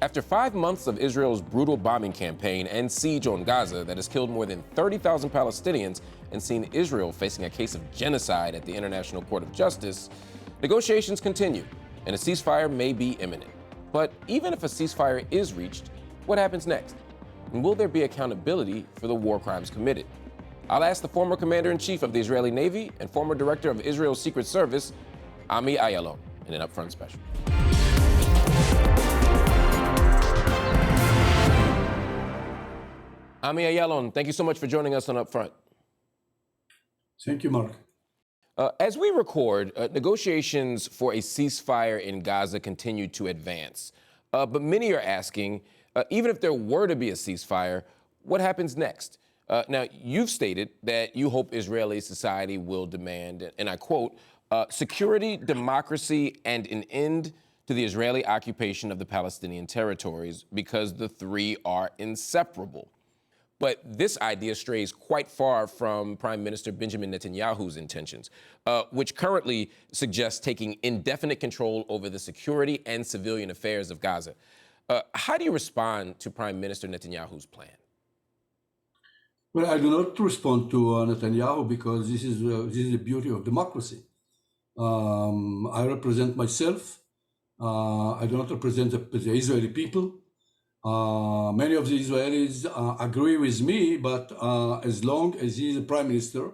After 5 months of Israel's brutal bombing campaign and siege on Gaza that has killed more than 30,000 Palestinians and seen Israel facing a case of genocide at the International Court of Justice, negotiations continue and a ceasefire may be imminent. But even if a ceasefire is reached, what happens next? And will there be accountability for the war crimes committed? I'll ask the former commander-in-chief of the Israeli Navy and former director of Israel's Secret Service, Ami Ayalon, in an Upfront special. Ami Ayalon, thank you so much for joining us on Upfront. Thank you, Mark. As we record, negotiations for a ceasefire in Gaza continue to advance. But many are asking, even if there were to be a ceasefire, what happens next? Now, you've stated that you hope Israeli society will demand, and I quote, security, democracy, and an end to the Israeli occupation of the Palestinian territories because the three are inseparable. But this idea strays quite far from Prime Minister Benjamin Netanyahu's intentions, which currently suggests taking indefinite control over the security and civilian affairs of Gaza. How do you respond to Prime Minister Netanyahu's plan? Well, I do not respond to Netanyahu because this is the beauty of democracy. I represent myself. I do not represent the Israeli people. Many of the Israelis agree with me, but as long as he is the prime minister,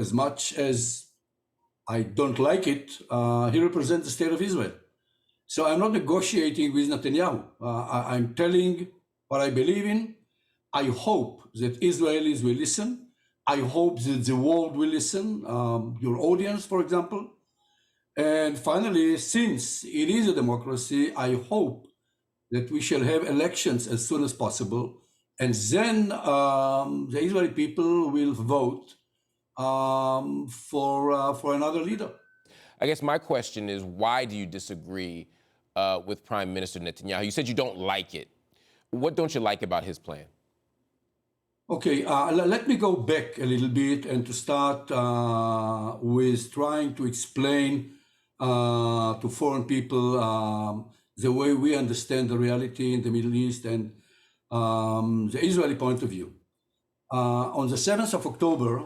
as much as I don't like it, he represents the state of Israel. So I'm not negotiating with Netanyahu. I'm telling what I believe in. I hope that Israelis will listen. I hope that the world will listen, your audience, for example. And finally, since it is a democracy, I hope that we shall have elections as soon as possible, and then the Israeli people will vote for another leader. I guess my question is, why do you disagree with Prime Minister Netanyahu? You said you don't like it. What don't you like about his plan? Okay, let me go back a little bit and to start with trying to explain to foreign people the way we understand the reality in the Middle East and the Israeli point of view. On the 7th of October,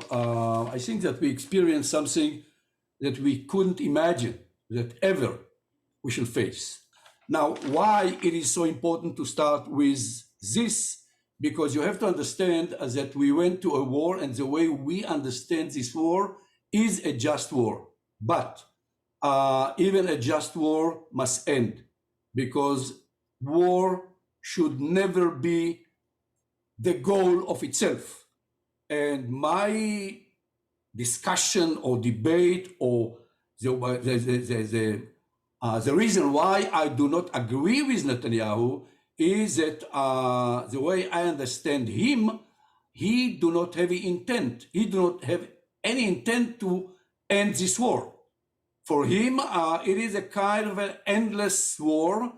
I think that we experienced something that we couldn't imagine that ever we shall face. Now, why it is so important to start with this? Because you have to understand that we went to a war, and the way we understand this war is a just war. But even a just war must end, because war should never be the goal of itself. And my discussion or debate or the reason why I do not agree with Netanyahu is that the way I understand him, he do not have intent. He do not have any intent to end this war. For him, it is a kind of an endless war.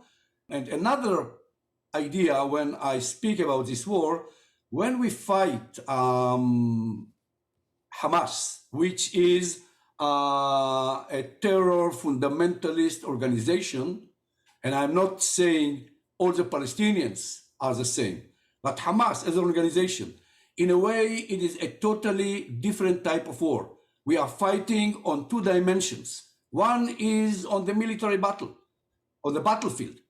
And another idea when I speak about this war, when we fight Hamas, which is a terror fundamentalist organization, and I'm not saying all the Palestinians are the same, but Hamas as an organization, in a way, it is a totally different type of war. We are fighting on two dimensions. One is on the military battle, on the battlefield.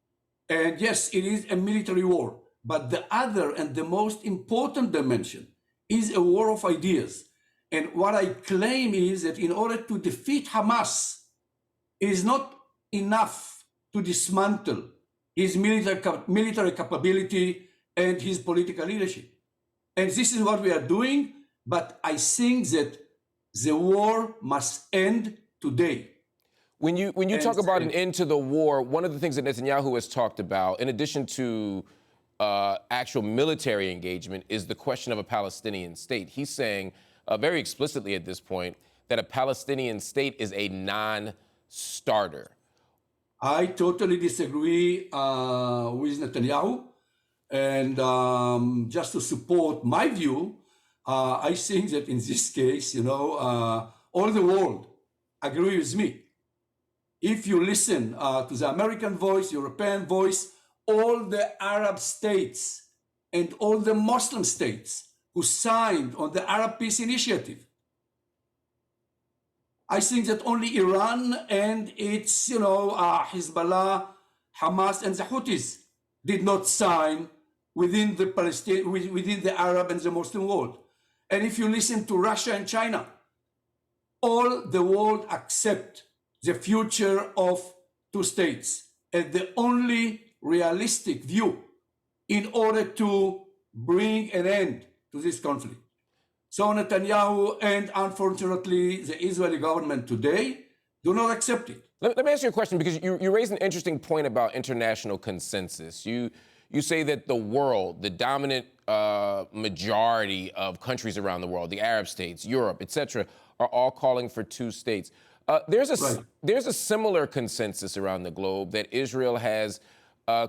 And yes, it is a military war. But the other and the most important dimension is a war of ideas. And what I claim is that in order to defeat Hamas, it is not enough to dismantle his military capability and his political leadership. And this is what we are doing. But I think that the war must end today. When you talk about an end to the war, one of the things that Netanyahu has talked about, in addition to actual military engagement, is the question of a Palestinian state. He's saying very explicitly at this point that a Palestinian state is a non-starter. I totally disagree with Netanyahu. And just to support my view, I think that in this case, all the world agree with me. If you listen to the American voice, European voice, all the Arab states and all the Muslim states who signed on the Arab Peace Initiative. I think that only Iran and its, Hezbollah, Hamas, and the Houthis did not sign within the Arab and the Muslim world. And if you listen to Russia and China, all the world accept the future of two states as the only realistic view in order to bring an end to this conflict. So Netanyahu and unfortunately the Israeli government today do not accept it. Let me ask you a question, because you raised an interesting point about international consensus. You say that the world, the dominant majority of countries around the world, the Arab states, Europe, et cetera, are all calling for two states. There's a similar consensus around the globe that Israel has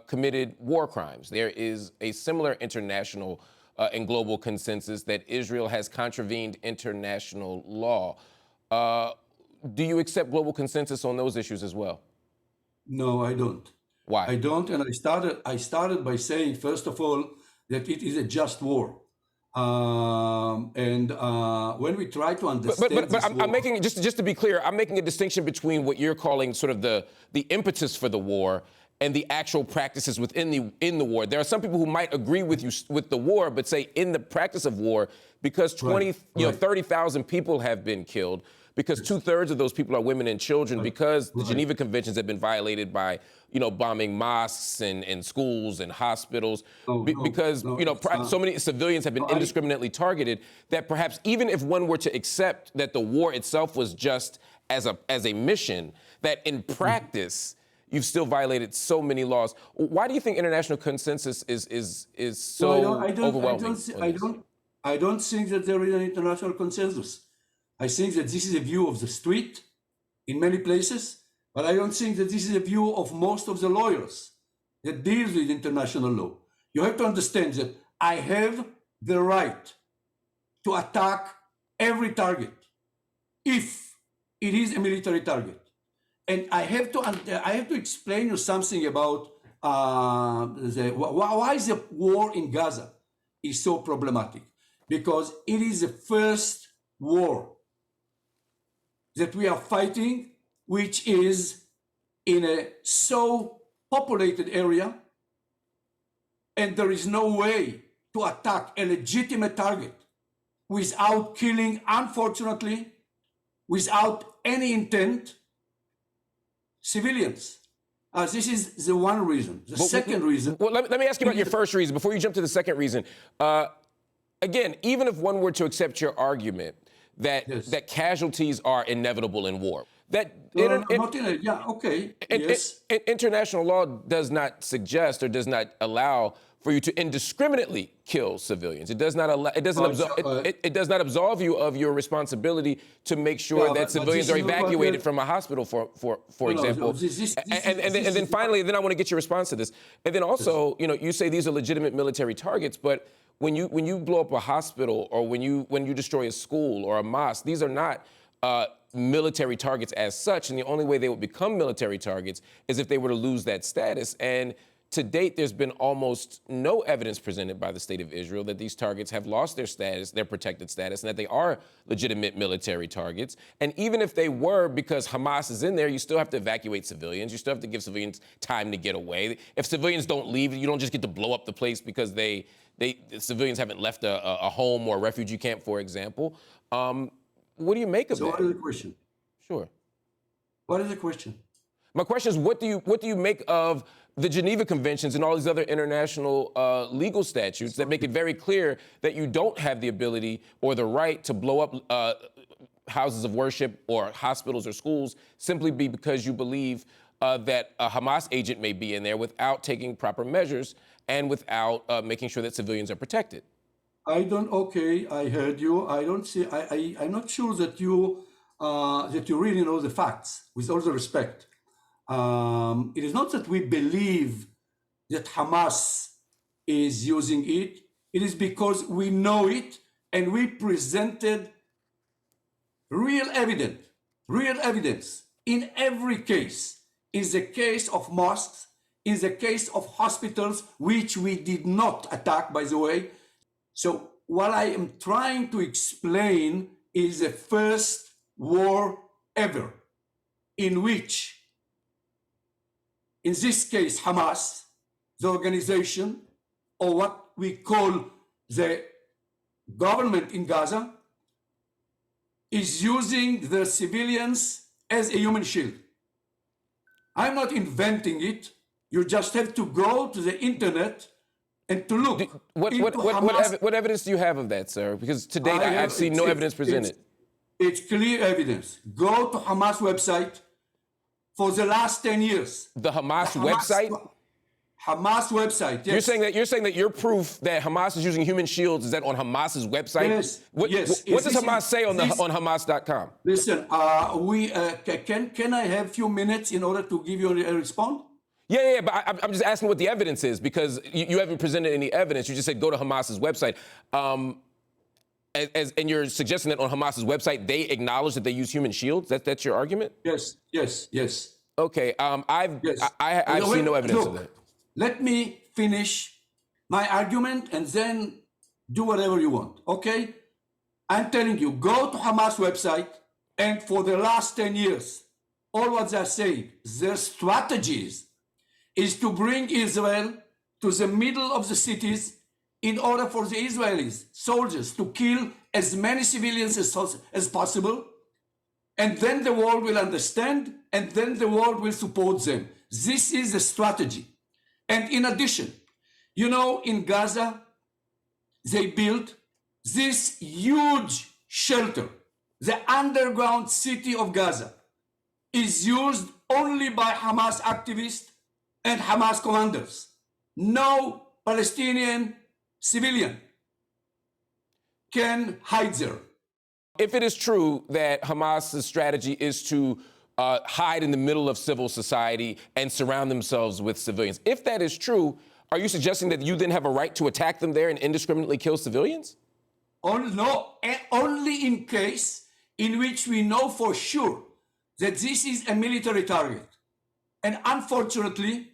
committed war crimes. There is a similar international and global consensus that Israel has contravened international law. Do you accept global consensus on those issues as well? No, I don't. Why? I don't, and I started by saying, first of all, that it is a just war. When we try to understand but I'm making, just to be clear, I'm making a distinction between what you're calling sort of the impetus for the war and the actual practices within the war. There are some people who might agree with you with the war, but say in the practice of war, because 30,000 people have been killed, because 2/3 of those people are women and children, because the Geneva Conventions have been violated by, bombing mosques and schools and hospitals, because so many civilians have been indiscriminately targeted, that perhaps even if one were to accept that the war itself was just as a mission, that in practice you've still violated so many laws. Why do you think international consensus is so overwhelming? I don't think that there is an international consensus. I think that this is a view of the street in many places, but I don't think that this is a view of most of the lawyers that deal with international law. You have to understand that I have the right to attack every target if it is a military target. And I have to explain you something about why the war in Gaza is so problematic. Because it is the first war that we are fighting, which is in a so populated area, and there is no way to attack a legitimate target without killing, unfortunately, without any intent, civilians. This is the one reason. The second reason... Well, let me ask you about your first reason before you jump to the second reason. Again, even if one were to accept your argument that casualties are inevitable in war, international law does not suggest or does not allow for you to indiscriminately kill civilians. It does not allow, it does not absolve you of your responsibility to make sure that civilians are evacuated from a hospital, for example. And then finally, I want to get your response to this. And then also, you say these are legitimate military targets, but when you blow up a hospital or when you destroy a school or a mosque, these are not military targets as such. And the only way they would become military targets is if they were to lose that status. And to date, there's been almost no evidence presented by the state of Israel that these targets have lost their status, their protected status, and that they are legitimate military targets. And even if they were, because Hamas is in there, you still have to evacuate civilians. You still have to give civilians time to get away. If civilians don't leave, you don't just get to blow up the place because the civilians haven't left a home or a refugee camp, for example. What do you make of that? So what is the question? Sure. What is the question? My question is, what do you make of the Geneva Conventions and all these other international legal statutes that make it very clear that you don't have the ability or the right to blow up houses of worship or hospitals or schools simply because you believe that a Hamas agent may be in there without taking proper measures and without making sure that civilians are protected? I heard you. I'm not sure that you really know the facts, with all the respect. It is not that we believe that Hamas is using it. It is because we know it and we presented real evidence in every case. In the case of mosques, in the case of hospitals, which we did not attack, by the way. So what I am trying to explain is the first war ever in which, in this case, Hamas, the organization, or what we call the government in Gaza, is using the civilians as a human shield. I'm not inventing it. You just have to go to the internet and to look. What evidence do you have of that, sir? Because to date, I've seen no evidence presented. It's clear evidence. Go to Hamas website for the last 10 years. The Hamas website? Hamas website, yes. You're saying that your proof that Hamas is using human shields is that on Hamas's website? Yes. What does Hamas say on Hamas.com? Listen, can I have a few minutes in order to give you a response? Yeah, but I'm just asking what the evidence is, because you haven't presented any evidence. You just said go to Hamas's website. And you're suggesting that on Hamas's website, they acknowledge that they use human shields? That's your argument? Yes. Okay, I've seen no evidence of that. Let me finish my argument and then do whatever you want, okay? I'm telling you, go to Hamas website, and for the last 10 years, all what they're saying, their strategies is to bring Israel to the middle of the cities in order for the Israelis, soldiers, to kill as many civilians as possible, and then the world will understand, and then the world will support them. This is the strategy. And in addition, you know, in Gaza, they built this huge shelter. The underground city of Gaza is used only by Hamas activists and Hamas commanders. No Palestinian civilian can hide there. If it is true that Hamas's strategy is to hide in the middle of civil society and surround themselves with civilians, if that is true, are you suggesting that you then have a right to attack them there and indiscriminately kill civilians? No, only in case in which we know for sure that this is a military target. And unfortunately,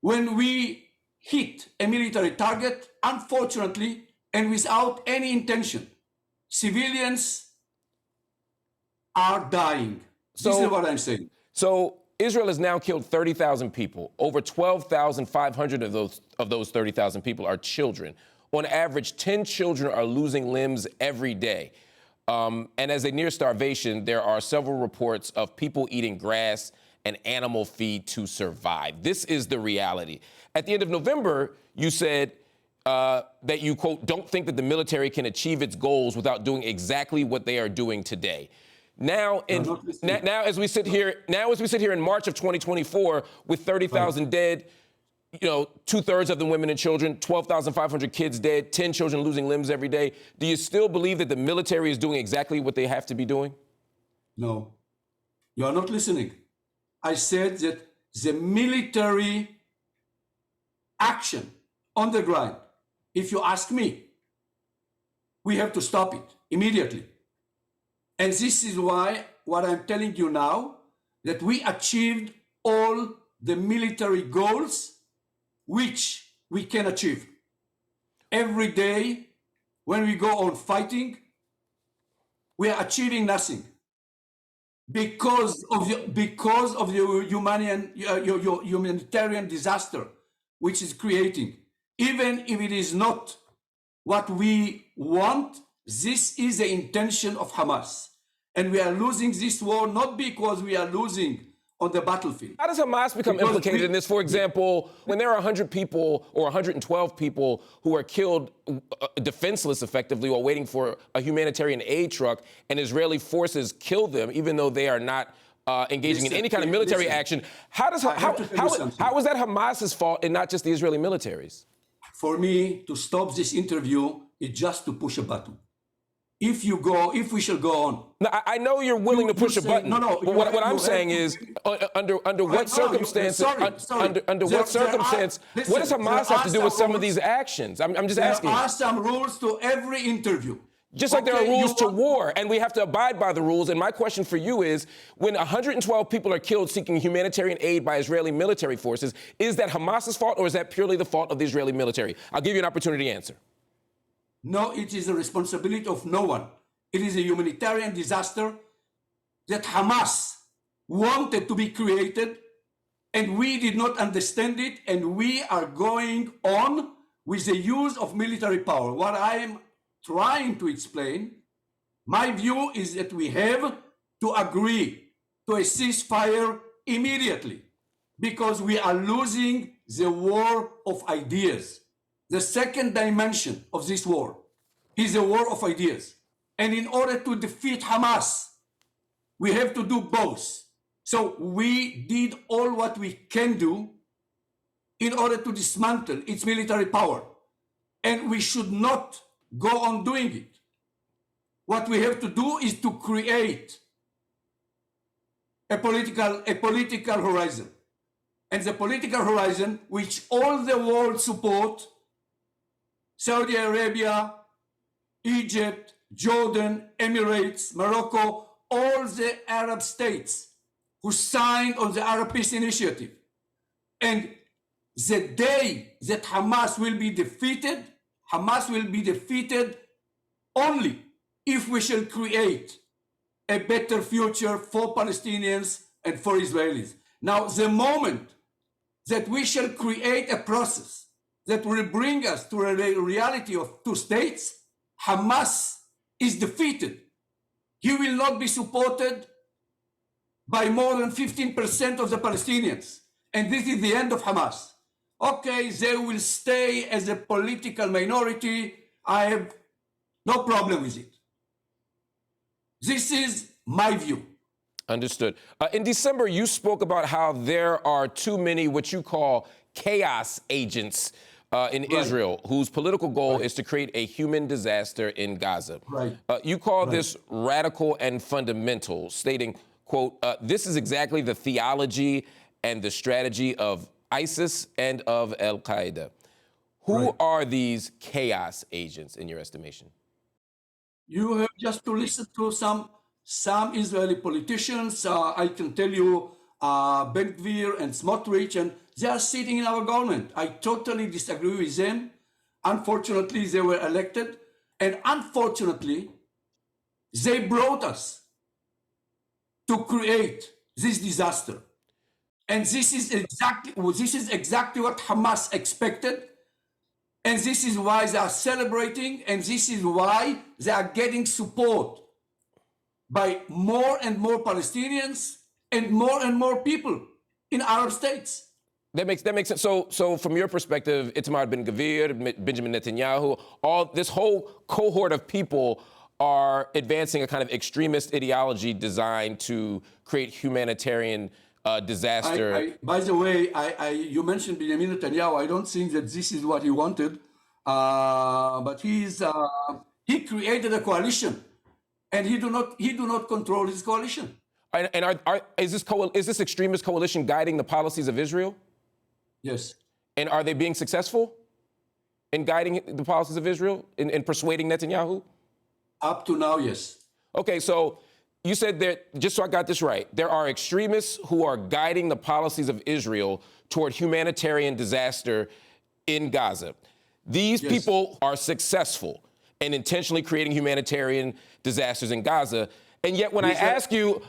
when we hit a military target, unfortunately, and without any intention, civilians are dying. This is what I'm saying. So Israel has now killed 30,000 people. Over 12,500 of those 30,000 people are children. On average, 10 children are losing limbs every day. And as they near starvation, there are several reports of people eating grass and animal feed to survive. This is the reality. At the end of November, you said that you, quote, don't think that the military can achieve its goals without doing exactly what they are doing today. Now, as we sit here in March of 2024 with 30,000 dead, you know, 2/3 of them women and children, 12,500 kids dead, 10 children losing limbs every day. Do you still believe that the military is doing exactly what they have to be doing? No, you are not listening. I said that the military action on the ground, if you ask me, we have to stop it immediately. And this is why what I'm telling you now, that we achieved all the military goals which we can achieve. Every day when we go on fighting, we are achieving nothing because of the humanitarian disaster which is creating. Even if it is not what we want, this is the intention of Hamas. And we are losing this war not because we are losing on the battlefield. How does Hamas become implicated in this? For example, when there are 100 people or 112 people who are killed defenseless effectively while waiting for a humanitarian aid truck, and Israeli forces kill them even though they are not engaging in any kind of military action, how is that Hamas's fault and not just the Israeli military's? For me, to stop this interview is just to push a button. If we shall go on. No, I know you're willing to push a button. No. But what I'm saying is, under what circumstances, under what circumstance, what does Hamas have to do with some of these actions? I'm just asking. There are some rules to every interview. Just like there are rules to want... war, and we have to abide by the rules. And my question for you is, when 112 people are killed seeking humanitarian aid by Israeli military forces, is that Hamas's fault, or is that purely the fault of the Israeli military? I'll give you an opportunity to answer. No, it is the responsibility of no one. It is a humanitarian disaster that Hamas wanted to be created, and we did not understand it, and we are going on with the use of military power. What I am trying to explain, my view is that we have to agree to a ceasefire immediately, because we are losing the war of ideas. The second dimension of this war is a war of ideas. And in order to defeat Hamas, we have to do both. So we did all what we can do in order to dismantle its military power. And we should not go on doing it. What we have to do is to create a political horizon. And the political horizon, which all the world support, Saudi Arabia, Egypt, Jordan, Emirates, Morocco, all the Arab states who signed on the Arab Peace Initiative. And the day that Hamas will be defeated only if we shall create a better future for Palestinians and for Israelis. Now, the moment that we shall create a process that will bring us to a reality of two states, Hamas is defeated. He will not be supported by more than 15% of the Palestinians. And this is the end of Hamas. Okay, they will stay as a political minority. I have no problem with it. This is my view. Understood. In December, you spoke about how there are too many what you call chaos agents in Israel, whose political goal is to create a human disaster in Gaza. You call this radical and fundamental, stating, quote, this is exactly the theology and the strategy of ISIS and of Al-Qaeda. Who are these chaos agents in your estimation? You have just to listen to some Israeli politicians. I can tell you Ben Gvir and Smotrich, and they are sitting in our government. I totally disagree with them. Unfortunately, they were elected, and unfortunately, they brought us to create this disaster. And this is exactly what Hamas expected. And this is why they are celebrating, and this is why they are getting support by more and more Palestinians and more people in Arab states. That makes sense. So from your perspective, Itamar Ben Gvir, Benjamin Netanyahu, this whole cohort of people are advancing a kind of extremist ideology designed to create humanitarian disaster. By the way, you mentioned Benjamin Netanyahu. I don't think that this is what he wanted, but he created a coalition, and he do not control his coalition. And is this extremist coalition guiding the policies of Israel? Yes. And are they being successful in guiding the policies of Israel, in persuading Netanyahu? Up to now, yes. Okay, so you said that, just so I got this right, there are extremists who are guiding the policies of Israel toward humanitarian disaster in Gaza. These people are successful in intentionally creating humanitarian disasters in Gaza. And yet when I ask you,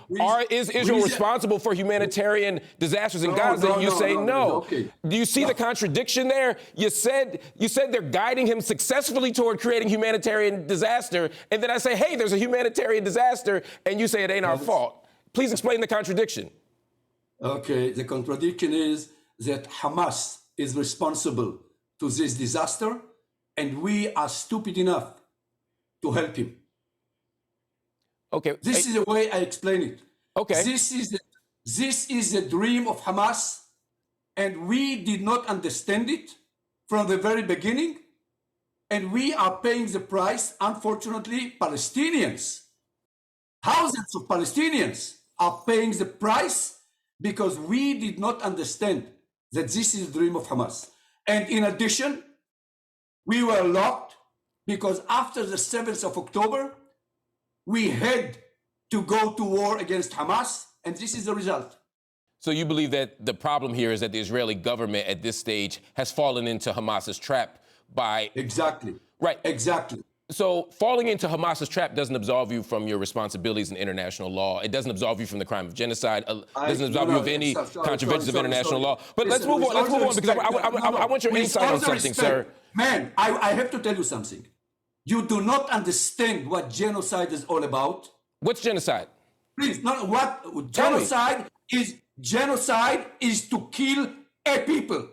is Israel responsible for humanitarian disasters in Gaza, you say no. Okay. Do you see the contradiction there? You said they're guiding him successfully toward creating humanitarian disaster, and then I say, hey, there's a humanitarian disaster, and you say it ain't our fault. Please explain the contradiction. Okay, the contradiction is that Hamas is responsible to this disaster, and we are stupid enough to help him. Okay. This is the way I explain it. Okay. This is the dream of Hamas, and we did not understand it from the very beginning, and we are paying the price. Unfortunately, Palestinians, thousands of Palestinians are paying the price because we did not understand that this is the dream of Hamas. And in addition, we were locked because after the 7th of October, we had to go to war against Hamas, and this is the result. So you believe that the problem here is that the Israeli government at this stage has fallen into Hamas's trap by... Exactly. Right. Exactly. So falling into Hamas's trap doesn't absolve you from your responsibilities in international law. It doesn't absolve you from the crime of genocide. It doesn't absolve you of any contraventions of international law. But let's move on. Let's move on because I want your insight on something, sir. Man, I have to tell you something. You do not understand what genocide is all about. What's genocide? Please, not what genocide is. Genocide is to kill a people.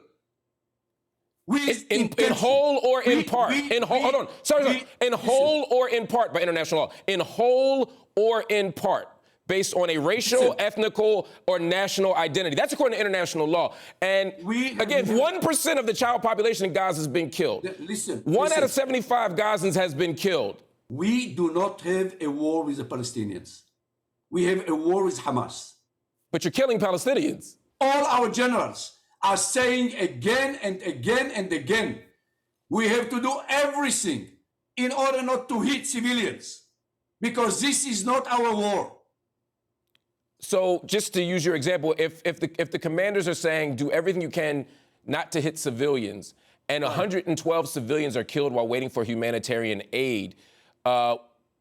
In whole or in part? Hold on. Sorry. In whole or in part by international law? In whole or in part? Based on a racial, ethnical, or national identity. That's according to international law. And again, 1% of the child population in Gaza has been killed. One out of 75 Gazans has been killed. We do not have a war with the Palestinians. We have a war with Hamas. But you're killing Palestinians. All our generals are saying again and again and again, we have to do everything in order not to hit civilians, because this is not our war. So just to use your example, if the commanders are saying do everything you can not to hit civilians, and 112 civilians are killed while waiting for humanitarian aid,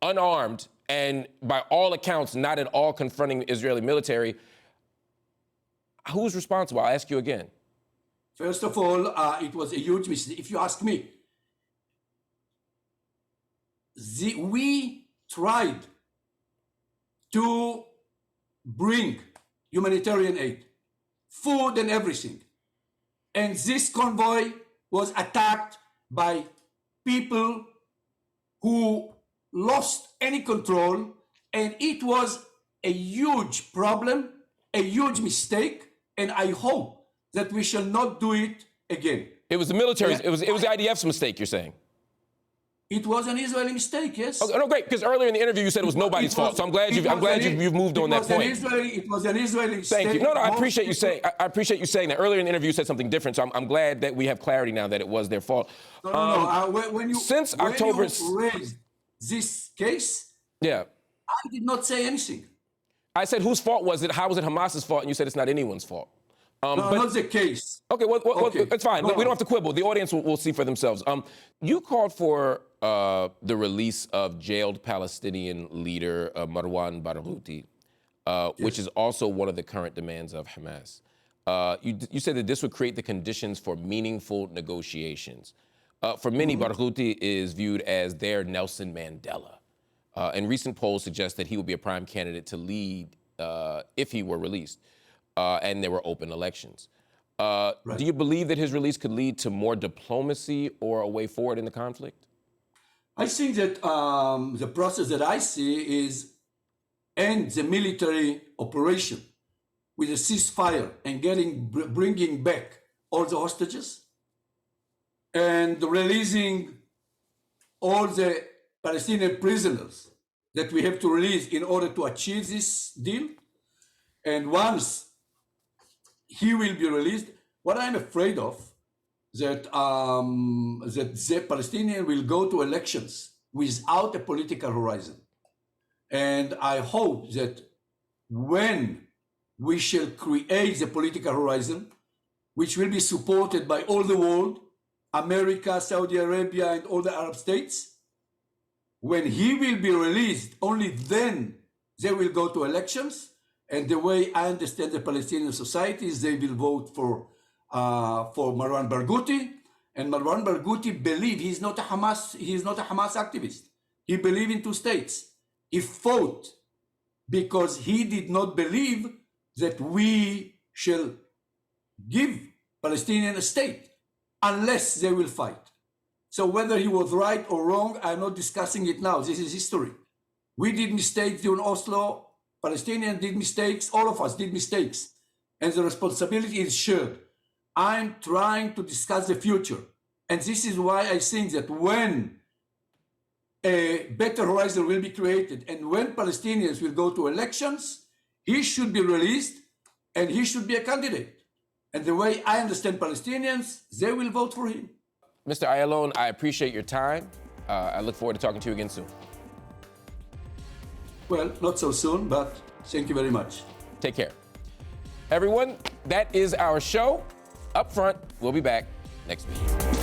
unarmed, and by all accounts not at all confronting the Israeli military, who's responsible? I'll ask you again. First of all, it was a huge mistake. If you ask me, we tried to bring humanitarian aid, food and everything. And this convoy was attacked by people who lost any control. And it was a huge problem, a huge mistake. And I hope that we shall not do it again. It was the military's, it was the IDF's mistake, you're saying? It was an Israeli mistake, yes. Okay, no, great, because earlier in the interview you said it was nobody's fault. So I'm glad you've moved on that point. It was an Israeli mistake. Thank you. No, I appreciate you saying. I appreciate you saying that. Earlier in the interview you said something different. So I'm glad that we have clarity now that it was their fault. No. When you raised this case, I did not say anything. I said whose fault was it? How was it Hamas's fault? And you said it's not anyone's fault. No, not the case. Okay, well, it's fine. We don't have to quibble. The audience will see for themselves. You called for the release of jailed Palestinian leader Marwan Barghouti, which is also one of the current demands of Hamas. You said that this would create the conditions for meaningful negotiations. For many, Barghouti is viewed as their Nelson Mandela. And recent polls suggest that he would be a prime candidate to lead if he were released. And there were open elections. Do you believe that his release could lead to more diplomacy or a way forward in the conflict? I think that the process that I see is end the military operation with a ceasefire and bringing back all the hostages and releasing all the Palestinian prisoners that we have to release in order to achieve this deal. And once he will be released, what I'm afraid of, that the Palestinians will go to elections without a political horizon. And I hope that when we shall create the political horizon, which will be supported by all the world, America, Saudi Arabia, and all the Arab states, when he will be released, only then they will go to elections. And the way I understand the Palestinian society is they will vote for Marwan Barghouti. And Marwan Barghouti believes he is not a Hamas activist. He believes in two states. He fought because he did not believe that we shall give Palestinian a state unless they will fight. So whether he was right or wrong, I'm not discussing it now. This is history. We did mistakes during Oslo. Palestinians did mistakes, all of us did mistakes, and the responsibility is shared. I'm trying to discuss the future, and this is why I think that when a better horizon will be created and when Palestinians will go to elections, he should be released and he should be a candidate. And the way I understand Palestinians, they will vote for him. Mr. Ayalon, I appreciate your time. I look forward to talking to you again soon. Well, not so soon, but thank you very much. Take care. Everyone, that is our show. Up Front, we'll be back next week.